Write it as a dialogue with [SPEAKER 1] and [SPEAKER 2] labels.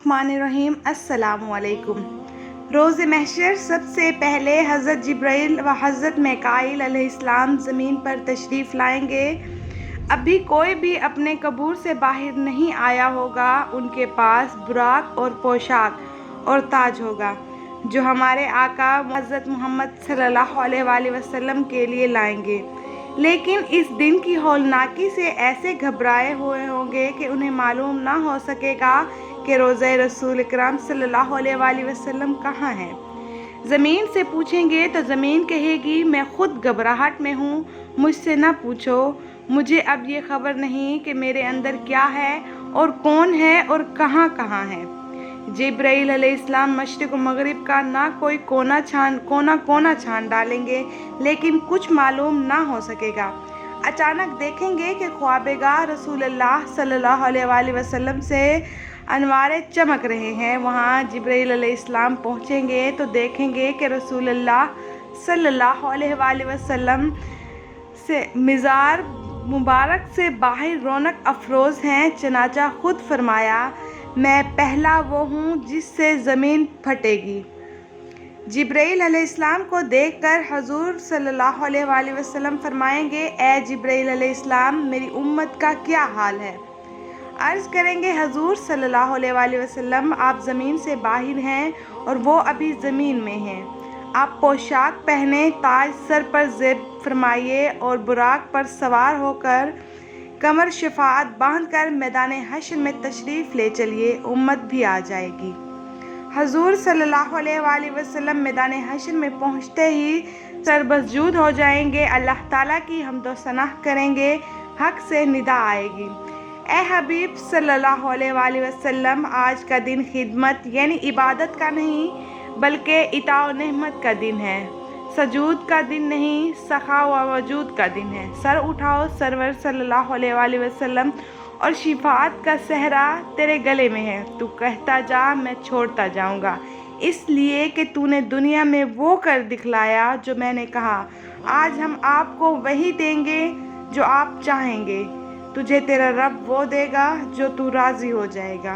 [SPEAKER 1] बिस्मिल्लाहिर्रहमानिर्रहीम। अस्सलामुअलैकुम। रोज़ महशर सबसे पहले हज़रत जिब्राइल व हज़रत मीकाईल अलैहिस्सलाम ज़मीन पर तशरीफ़ लाएंगे। अभी कोई भी अपने कबूर से बाहर नहीं आया होगा। उनके पास बुराक और पोशाक और ताज होगा जो हमारे आका हज़रत मोहम्मद सल्लल्लाहु अलैहि वसल्लम के लिए लाएंगे। लेकिन इस दिन की हौलनाकी से ऐसे घबराए हुए होंगे कि उन्हें मालूम ना हो सकेगा कि रोज़े रसूल अकरम सल्लल्लाहु अलैहि वसल्लम कहाँ हैं। ज़मीन से पूछेंगे तो ज़मीन कहेगी, मैं ख़ुद घबराहट में हूँ, मुझसे ना पूछो। मुझे अब ये ख़बर नहीं कि मेरे अंदर क्या है और कौन है और कहाँ कहाँ है। जिब्राइल अलैहिस्सलाम मशरिक़ व मग़रिब का ना कोई कोना छान डालेंगे, लेकिन कुछ मालूम ना हो सकेगा। अचानक देखेंगे कि ख्वाबगाह रसूलुल्लाह सल्लल्लाहु अलैहि वसल्लम से अनवारें चमक रहे हैं। वहाँ जिब्राइल अलैहिस्सलाम पहुँचेंगे तो देखेंगे कि रसूलुल्लाह सल्लल्लाहु अलैहि वसल्लम से मिज़ार मुबारक से बाहर रौनक अफरोज़ हैं। चनाचा खुद फरमाया, मैं पहला वो हूँ जिससे ज़मीन फटेगी। जिब्राइल अलैहिस्सलाम को देखकर हजूर सल्लल्लाहु अलैहि वसल्लम फरमाएंगे, ए जिब्राइल अलैहिस्सलाम, मेरी उम्मत का क्या हाल है। अर्ज़ करेंगे, हजूर सल्लल्लाहु अलैहि वसल्लम, आप ज़मीन से बाहर हैं और वो अभी ज़मीन में हैं। आप पोशाक पहने, ताज सर पर ज़ेब फरमाइए और बुराक पर सवार होकर कमर शफाअत बांधकर मैदान हश्र में तशरीफ़ ले चलिए, उम्मत भी आ जाएगी। हजूर सल्लल्लाहु अलैहि वसल्लम मैदान हश्र में पहुँचते ही सरबसजूद हो जाएंगे, अल्लाह ताला की हम्द व सनाह करेंगे, हक से निदा आएगी, ए हबीब सल्लल्लाहु अलैहि वसल्लम, आज का दिन खिदमत यानी इबादत का नहीं बल्कि इता व नेमत का दिन है। सजूद का दिन नहीं, सखा व वजूद का दिन है। सर उठाओ सरवर सल्लल्लाहु अलैहि वसल्लम, और शिफाअत का सहरा तेरे गले में है। तू कहता जा, मैं छोड़ता जाऊंगा, इसलिए कि तूने दुनिया में वो कर दिखलाया जो मैंने कहा। आज हम आपको वही देंगे जो आप चाहेंगे, तुझे तेरा रब वो देगा जो तू राज़ी हो जाएगा।